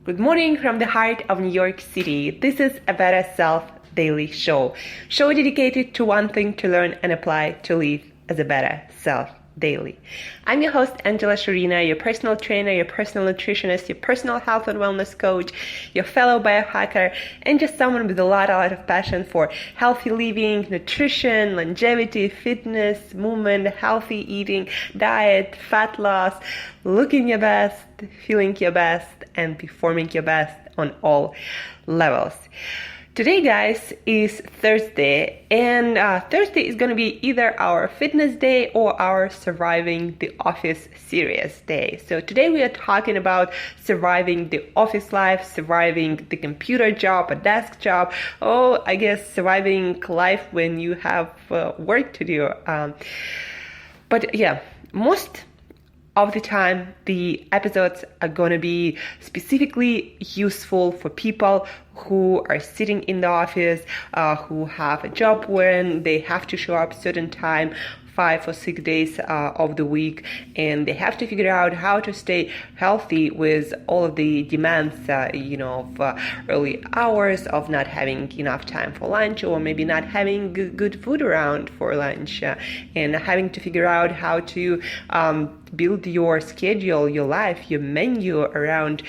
Good morning from the heart of New York City. This is a Better Self Daily Show. Show dedicated to one thing to learn and apply to live as a better self daily. I'm your host, Shurina, your personal trainer, your personal nutritionist, your personal health and wellness coach, your fellow biohacker, and just someone with a lot of passion for healthy living, nutrition, longevity, fitness, movement, healthy eating, diet, fat loss, looking your best, feeling your best, and performing your best on all levels. Today, guys, is Thursday, and Thursday is going to be either our fitness day or our surviving the office series day. So today we are talking about surviving the office life, surviving the computer job, a desk job, or I guess surviving life when you have work to do. But yeah, most of the time, the episodes are going to be specifically useful for people who are sitting in the office, who have a job when they have to show up certain time, 5 or 6 days of the week, and they have to figure out how to stay healthy with all of the demands, of early hours, of not having enough time for lunch, or maybe not having good food around for lunch, and having to figure out how to build your schedule, your life, your menu around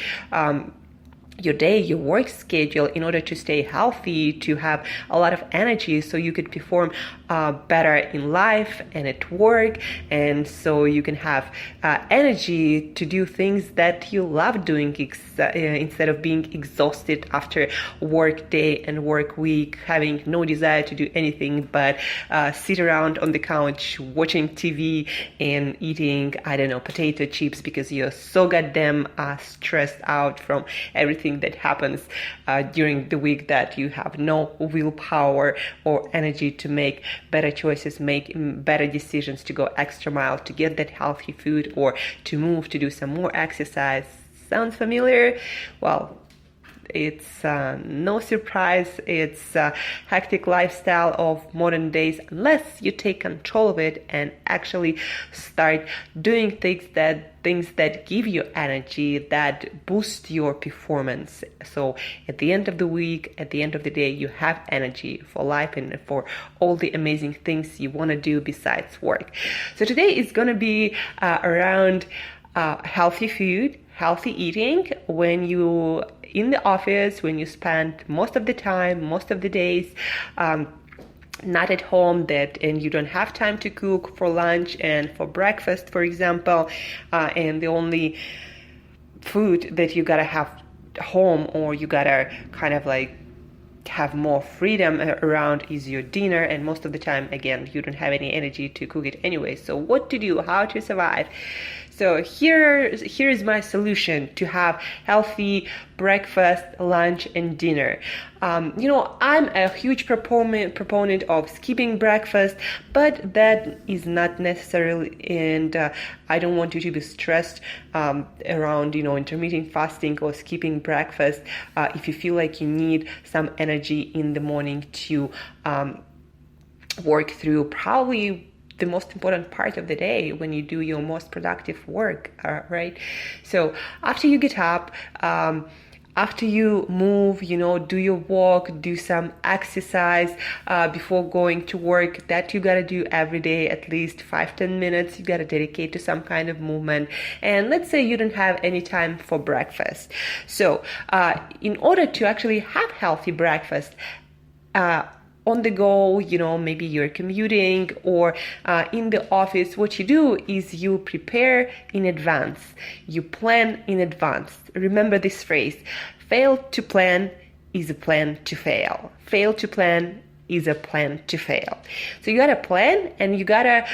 your day, your work schedule in order to stay healthy, to have a lot of energy so you could perform better in life and at work, and so you can have energy to do things that you love doing instead of being exhausted after work day and work week, having no desire to do anything but sit around on the couch watching TV and eating, potato chips because you're so goddamn stressed out from everything that happens during the week that you have no willpower or energy to make better choices, make better decisions, to go extra mile, to get that healthy food, or to move, to do some more exercise. Sounds familiar? Well, it's no surprise. It's a hectic lifestyle of modern days unless you take control of it and actually start doing things that give you energy, that boost your performance. So at the end of the week, at the end of the day, you have energy for life and for all the amazing things you want to do besides work. So today is going to be around healthy food, healthy eating when you in the office, when you spend most of the time, most of the days not at home, and you don't have time to cook for lunch and for breakfast, for example, and the only food that you gotta have home, or you gotta kind of like have more freedom around, is your dinner, and most of the time, again, you don't have any energy to cook it anyway. So what to do, how to survive? So here is my solution to have healthy breakfast, lunch, and dinner. I'm a huge proponent of skipping breakfast, but that is not necessarily, and I don't want you to be stressed around, intermittent fasting or skipping breakfast if you feel like you need some energy in the morning to work through probably the most important part of the day, when you do your most productive work, right? So after you get up, after you move, do your walk, do some exercise before going to work, that you gotta do every day, at least 5-10 minutes, you gotta dedicate to some kind of movement. And let's say you don't have any time for breakfast. So in order to actually have healthy breakfast, on the go, maybe you're commuting or in the office, what you do is you prepare in advance. You plan in advance. Remember this phrase: fail to plan is a plan to fail. Fail to plan is a plan to fail. So you gotta plan, and you gotta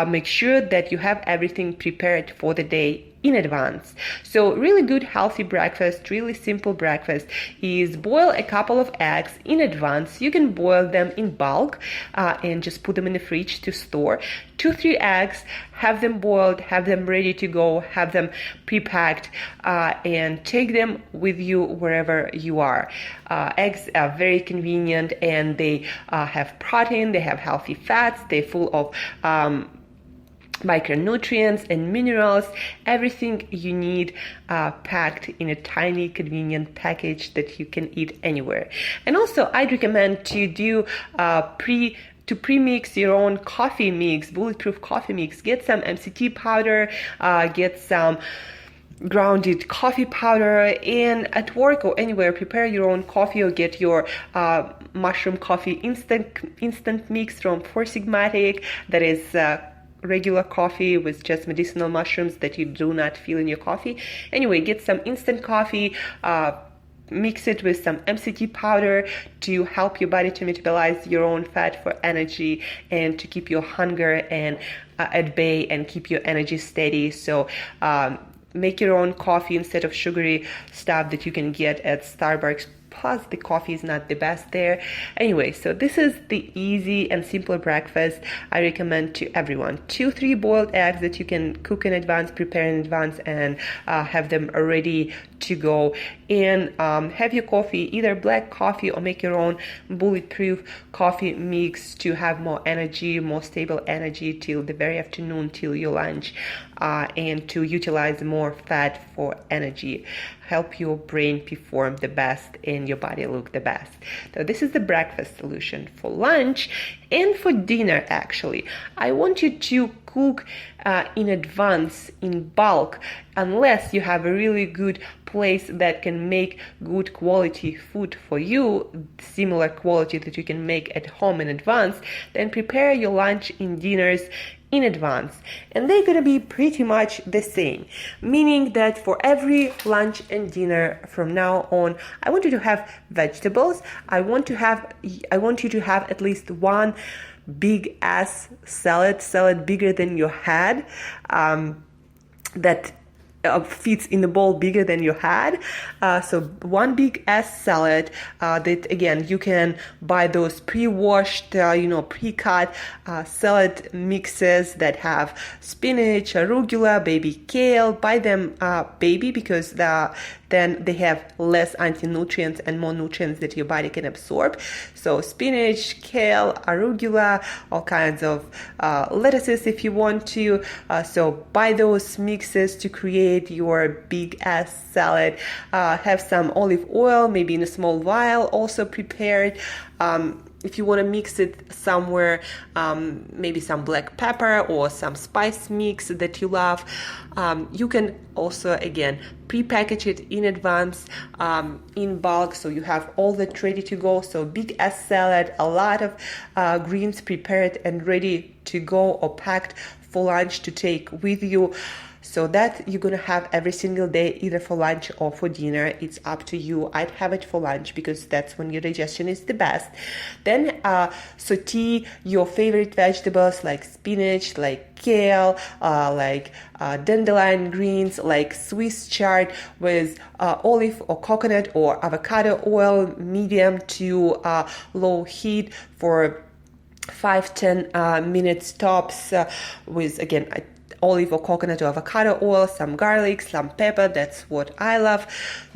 make sure that you have everything prepared for the day in advance. So really good healthy breakfast, really simple breakfast, is boil a couple of eggs in advance. You can boil them in bulk and just put them in the fridge to store. 2-3 eggs, have them boiled, have them ready to go, have them pre-packed, and take them with you wherever you are. Eggs are very convenient, and they have protein, they have healthy fats, they're full of micronutrients and minerals, everything you need packed in a tiny convenient package that you can eat anywhere. And also I'd recommend to do pre-mix your own coffee mix, bulletproof coffee mix. Get some MCT powder, get some grounded coffee powder, and at work or anywhere prepare your own coffee, or get your mushroom coffee instant mix from Four Sigmatic. That is regular coffee with just medicinal mushrooms that you do not feel in your coffee. Anyway, get some instant coffee, mix it with some MCT powder to help your body to metabolize your own fat for energy and to keep your hunger and at bay and keep your energy steady. So make your own coffee instead of sugary stuff that you can get at Starbucks. Plus, the coffee is not the best there. Anyway, so this is the easy and simple breakfast I recommend to everyone. 2-3 boiled eggs that you can cook in advance, prepare in advance, and have them ready to go. And have your coffee, either black coffee or make your own bulletproof coffee mix to have more energy, more stable energy till the very afternoon, till your lunch, and to utilize more fat for energy. Help your brain perform the best and your body look the best. So this is the breakfast solution. For lunch and for dinner, actually, I want you to cook in advance, in bulk, unless you have a really good place that can make good quality food for you, similar quality that you can make at home in advance. Then prepare your lunch and dinners in advance, and they're gonna be pretty much the same, meaning that for every lunch and dinner from now on, I want you to have vegetables. I want you to have at least one big ass salad bigger than your head, that fits in the bowl bigger than your head. So one big ass salad that, again, you can buy those pre-washed, pre-cut salad mixes that have spinach, arugula, baby kale. Buy them baby, because then they have less anti-nutrients and more nutrients that your body can absorb. So spinach, kale, arugula, all kinds of lettuces if you want to. So buy those mixes to create your big ass salad. Have some olive oil, maybe in a small vial, also prepared. If you want to mix it somewhere, maybe some black pepper or some spice mix that you love. You can also, again, pre-package it in advance, in bulk, so you have all that ready to go. So big ass salad, a lot of greens prepared and ready to go or packed for lunch to take with you. So that you're going to have every single day, either for lunch or for dinner. It's up to you. I'd have it for lunch because that's when your digestion is the best. Then saute your favorite vegetables like spinach, like kale, like dandelion greens, like Swiss chard, with olive or coconut or avocado oil, medium to low heat for 5-10 minutes tops, with, again, olive or coconut or avocado oil, some garlic, some pepper. That's what I love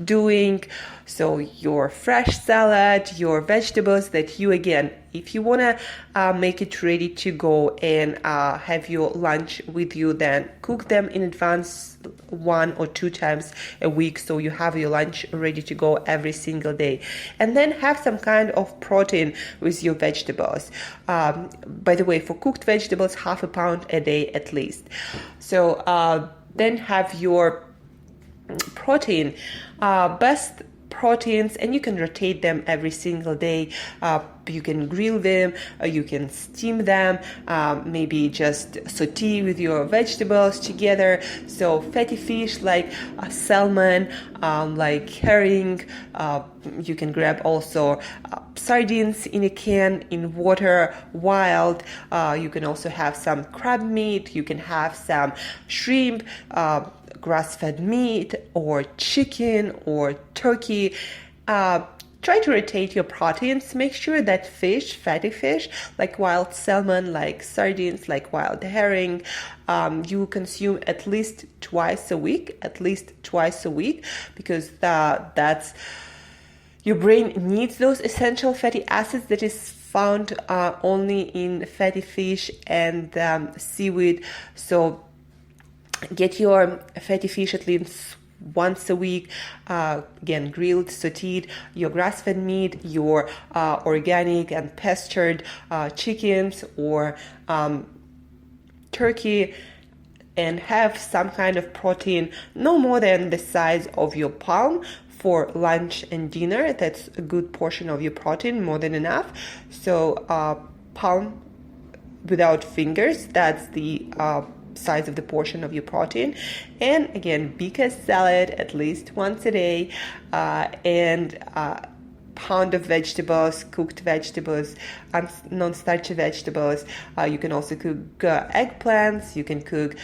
doing. So your fresh salad, your vegetables that you, again, if you want to make it ready to go and have your lunch with you, then cook them in advance 1 or 2 times a week, so you have your lunch ready to go every single day. And then have some kind of protein with your vegetables. By the way, for cooked vegetables, 1/2 pound a day at least. So then have your protein, best proteins, and you can rotate them every single day. You can grill them, you can steam them, maybe just saute with your vegetables together. So fatty fish like salmon, like herring. You can grab also sardines in a can, in water, wild. You can also have some crab meat. You can have some shrimp, grass-fed meat, or chicken or turkey. Try to rotate your proteins. Make sure that fish, fatty fish, like wild salmon, like sardines, like wild herring, you consume at least twice a week, because that's your brain needs those essential fatty acids that is found only in fatty fish and seaweed. So get your fatty fish at least once a week, again, grilled, sauteed, your grass-fed meat, your organic and pastured chickens or turkey, and have some kind of protein no more than the size of your palm for lunch and dinner. That's a good portion of your protein, more than enough. So palm without fingers, that's the size of the portion of your protein. And again, big salad at least once a day, and pound of vegetables, cooked vegetables, non-starchy vegetables. You can also cook eggplants, you can cook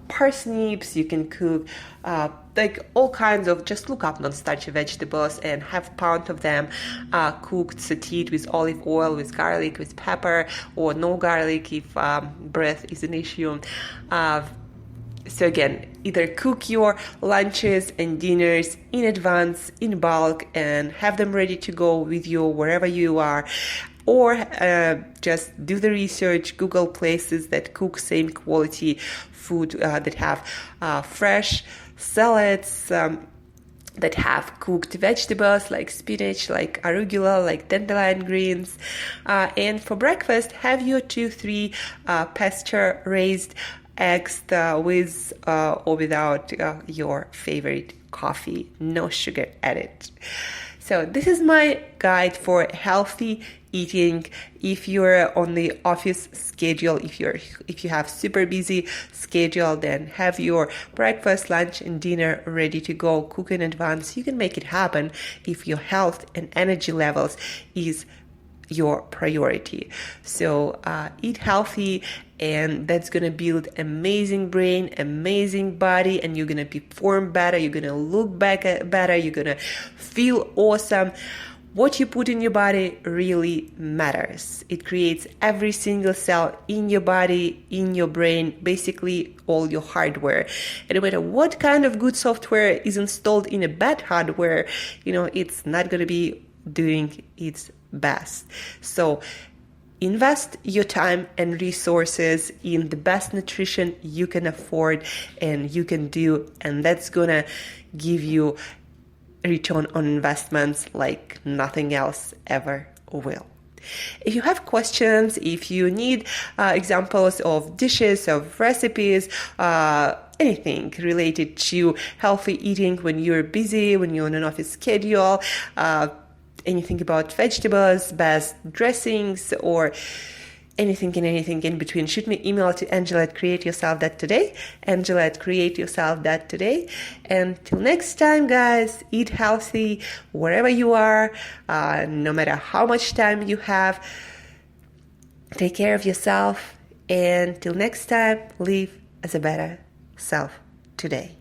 parsnips, you can cook like all kinds of, just look up non-starchy vegetables and have a pound of them cooked, sauteed with olive oil, with garlic, with pepper, or no garlic if breath is an issue. So again, either cook your lunches and dinners in advance, in bulk, and have them ready to go with you wherever you are. Or just do the research, Google places that cook same quality food, that have fresh salads, that have cooked vegetables like spinach, like arugula, like dandelion greens. And for breakfast, have your 2-3 pasture-raised eggs with or without your favorite coffee, no sugar added. So this is my guide for healthy eating. If you're on the office schedule, if you have super busy schedule, then have your breakfast, lunch, and dinner ready to go. Cook in advance. You can make it happen if your health and energy levels is your priority. So eat healthy, and that's gonna build amazing brain, amazing body, and you're gonna perform better, you're gonna look better, you're gonna feel awesome. What you put in your body really matters. It creates every single cell in your body, in your brain, basically all your hardware. And no matter what kind of good software is installed in a bad hardware, it's not gonna be doing its best. So invest your time and resources in the best nutrition you can afford and you can do, and that's gonna give you a return on investments like nothing else ever will. If you have questions, if you need examples of dishes, of recipes, anything related to healthy eating when you're busy, when you're on an office schedule, anything about vegetables, best dressings, or anything in between, shoot me email to Angela@createyourself.today, Angela@createyourself.today. And till next time, guys, eat healthy wherever you are, no matter how much time you have. Take care of yourself, and till next time, live as a better self today.